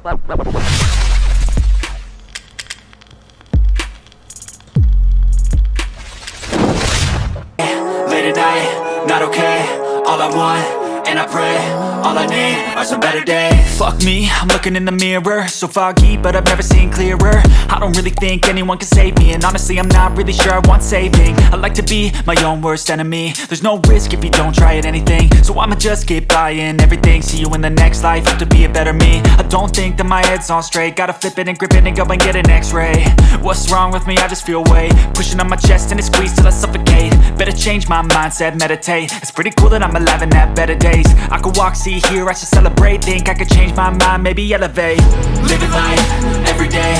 Late at night, not okay. All I want, and I pray, all I need are some better days. Fuck me, I'm looking in the mirror, so foggy, but I've never seen clearer. I don't really think anyone can save me, and honestly I'm not really sure I want saving. I like to be my own worst enemy. There's no risk if you don't try at anything, so I'ma just keep buying everything. See you in the next life, hope to be a better me. I don't think that my head's on straight, gotta flip it and grip it and go and get an x-ray. What's wrong with me? I just feel weight pushing on my chest and it squeezes till I suffocate. Better change my mindset, meditate. It's pretty cool that I'm alive and have better days. I could walk, see, hear, I should celebrate. Think I could change my mind, maybe elevate. Living life, every day,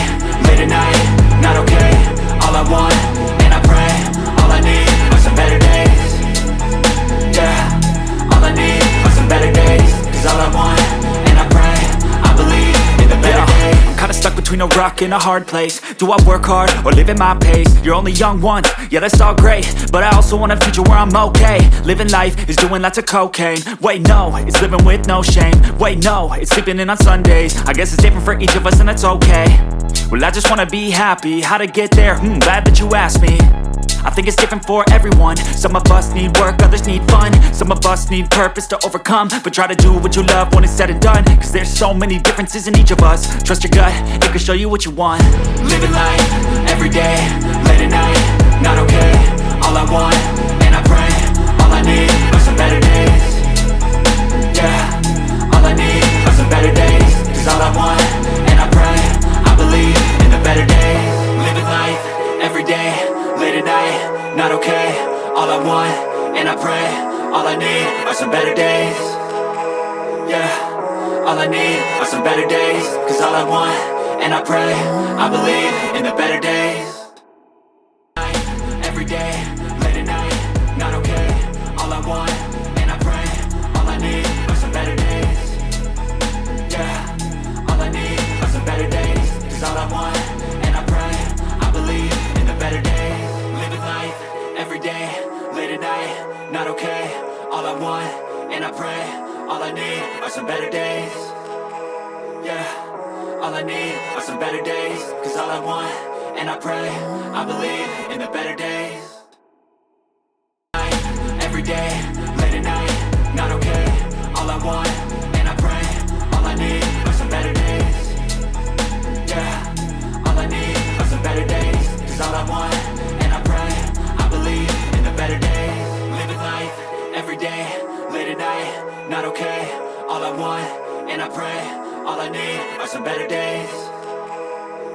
late at night, not okay. All I want, and I pray, all I need are some better days. Yeah, all I need are some better days. Cause all I want, and I pray, I believe in the better days. I'm kinda stuck between a rock and a hard place. Do I work hard or live at my pace? You're only young once, yeah that's all great, but I also want a future where I'm okay. Living life is doing lots of cocaine. Wait no, it's living with no shame. Wait no, it's sleeping in on Sundays. I guess it's different for each of us and that's okay. Well I just wanna be happy, how to get there? Glad that you asked me. I think it's different for everyone. Some of us need work, others need fun. Some of us need purpose to overcome. But try to do what you love when it's said and done. Cause there's so many differences in each of us. Trust your gut, it can show you what you want. Living life, every day, late at night, not okay. All I want, and I pray, all I need are some better days. Yeah, all I need are some better days. Cause all I want, and I pray, I believe in the better days. Living life, every day, late at night, not okay. All I want, and I pray, all I need are some better days. Yeah, all I need are some better days. Cause all I want, and I pray, I believe in the better days. Every day, late at night, not okay. All I want, and I pray, all I need are some better days. Yeah, all I need are some better days. Cause all I want, and I pray, I believe in the better days. Living life, every day, late at night, not okay. All I want, and I pray, all I need are some better days. Yeah, all I need are some better days. Cause all I want, and I pray, I believe in the better days. Every day, late at night, not okay. All I want, and I pray, all I need are some better days. Yeah, all I need are some better days. Cause all I want, and I pray, I believe in the better days. Living life, every day, late at night, not okay. All I want, and I pray, all I need are some better days.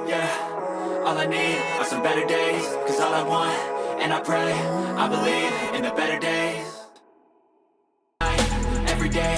Yeah, all I need are some better days. Cause all I want, and I pray, I believe in the better days. Every day,